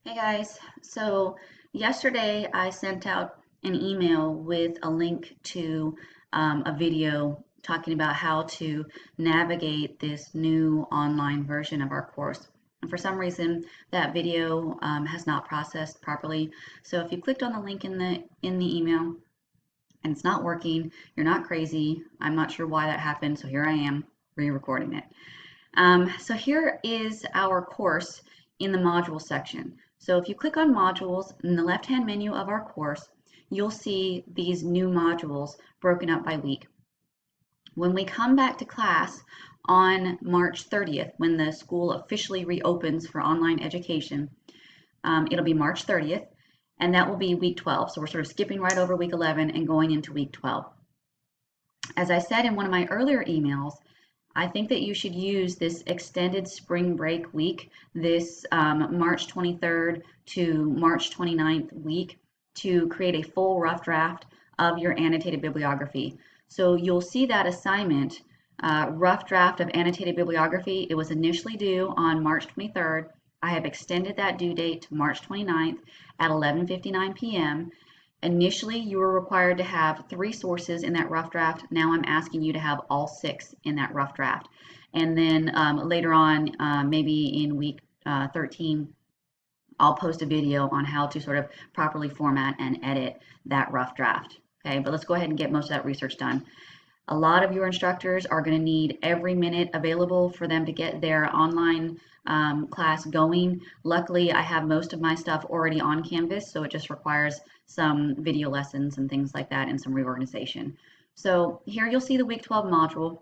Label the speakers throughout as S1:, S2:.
S1: Hey guys, so yesterday I sent out an email with a link to a video talking about how to navigate this new online version of our course. And for some reason, that video has not processed properly. So if you clicked on the link in the email and it's not working, you're not crazy. I'm not sure why that happened, so here I am re-recording it. So here is our course in the module section. So if you click on modules in the left-hand menu of our course, you'll see these new modules broken up by week. When we come back to class on March 30th, when the school officially reopens for online education, it'll be March 30th, and that will be week 12. So we're sort of skipping right over week 11 and going into week 12. As I said in one of my earlier emails, I think that you should use this extended spring break week, this March 23rd to March 29th week, to create a full rough draft of your annotated bibliography. So you'll see that assignment, rough draft of annotated bibliography. It was initially due on March 23rd. I have extended that due date to March 29th at 11:59 p.m. Initially, you were required to have 3 sources in that rough draft. Now I'm asking you to have all 6 in that rough draft. And then later on, maybe in week 13, I'll post a video on how to sort of properly format and edit that rough draft. Okay, but let's go ahead and get most of that research done. A lot of your instructors are going to need every minute available for them to get their online class going. Luckily, I have most of my stuff already on Canvas, so it just requires some video lessons and things like that and some reorganization. So here you'll see the week 12 module.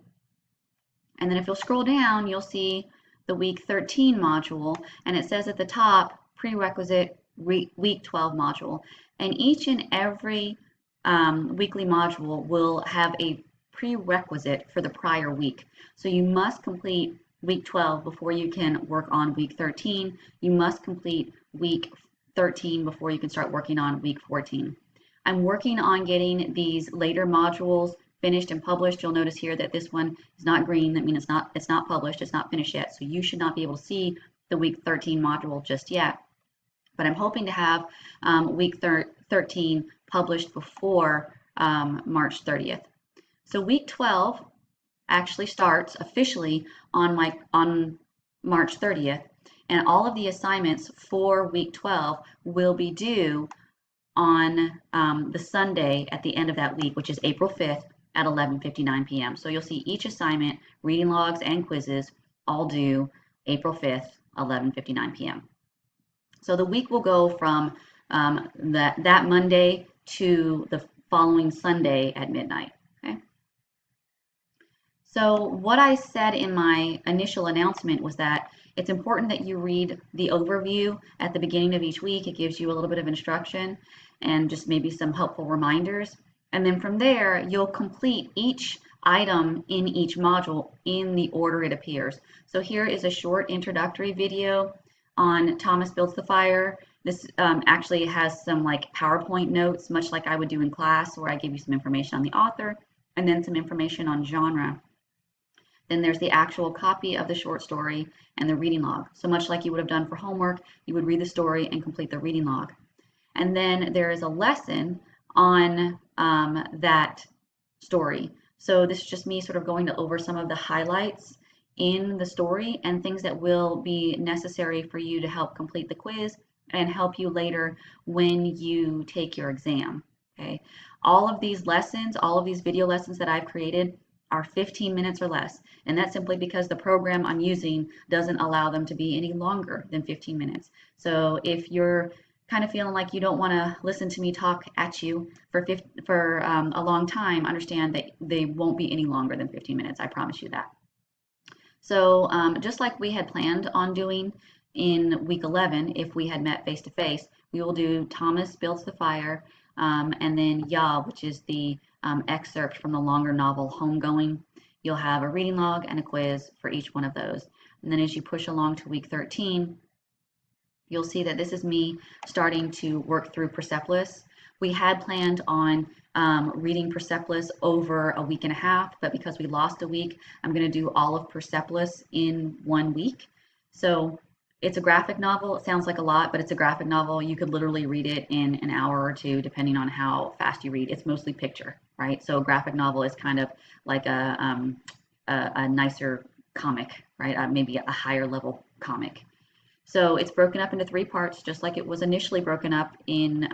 S1: And then if you'll scroll down, you'll see the week 13 module, and it says at the top, prerequisite week 12 module. And each and every weekly module will have a prerequisite for the prior week. So you must complete week 12 before you can work on week 13. You must complete week 13 before you can start working on week 14. I'm working on getting these later modules finished and published. You'll notice here that this one is not green. That means it's not published, it's not finished yet. So you should not be able to see the week 13 module just yet. But I'm hoping to have week 13 published before March 30th. So week 12 actually starts officially on March 30th, and all of the assignments for week 12 will be due on the Sunday at the end of that week, which is April 5th at 11:59 p.m. So you'll see each assignment, reading logs and quizzes, all due April 5th, 11:59 p.m. So the week will go from that Monday to the following Sunday at midnight. Okay. So what I said in my initial announcement was that it's important that you read the overview at the beginning of each week. It gives you a little bit of instruction and just maybe some helpful reminders. And then from there, you'll complete each item in each module in the order it appears. So here is a short introductory video on Thomas Builds the Fire. This actually has some like PowerPoint notes, much like I would do in class, where I give you some information on the author and then some information on genre. Then there's the actual copy of the short story and the reading log. So much like you would have done for homework, you would read the story and complete the reading log. And then there is a lesson on that story. So this is just me sort of going over some of the highlights in the story and things that will be necessary for you to help complete the quiz and help you later when you take your exam. Okay. All of these lessons, all of these video lessons that I've created are 15 minutes or less. And that's simply because the program I'm using doesn't allow them to be any longer than 15 minutes. So if you're kind of feeling like you don't want to listen to me talk at you for a long time, understand that they won't be any longer than 15 minutes. I promise you that. So just like we had planned on doing in week 11, if we had met face to face, we will do Thomas Builds the Fire, and then Ya, which is the excerpt from the longer novel Homegoing. You'll have a reading log and a quiz for each one of those. And then as you push along to week 13, you'll see that this is me starting to work through Persepolis. We had planned on reading Persepolis over a week and a half, but because we lost a week, I'm going to do all of Persepolis in 1 week. So It's a graphic novel. It sounds like a lot, but it's a graphic novel. You could literally read it in an hour or two, depending on how fast you read. It's mostly picture, right? So a graphic novel is kind of like a nicer comic, right? Maybe a higher level comic. So it's broken up into three parts, just like it was initially broken up in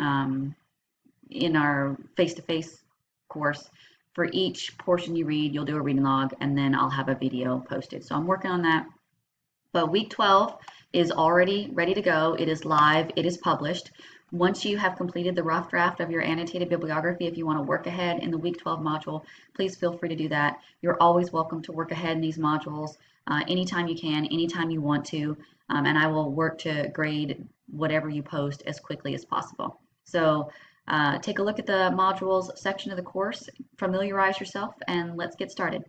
S1: our face-to-face course. For each portion you read, you'll do a reading log, and then I'll have a video posted. So I'm working on that. But week 12 is already ready to go. It is live. It is published. Once you have completed the rough draft of your annotated bibliography, if you want to work ahead in the week 12 module, please feel free to do that. You're always welcome to work ahead in these modules anytime you can, anytime you want to, and I will work to grade whatever you post as quickly as possible. So take a look at the modules section of the course, familiarize yourself, and let's get started.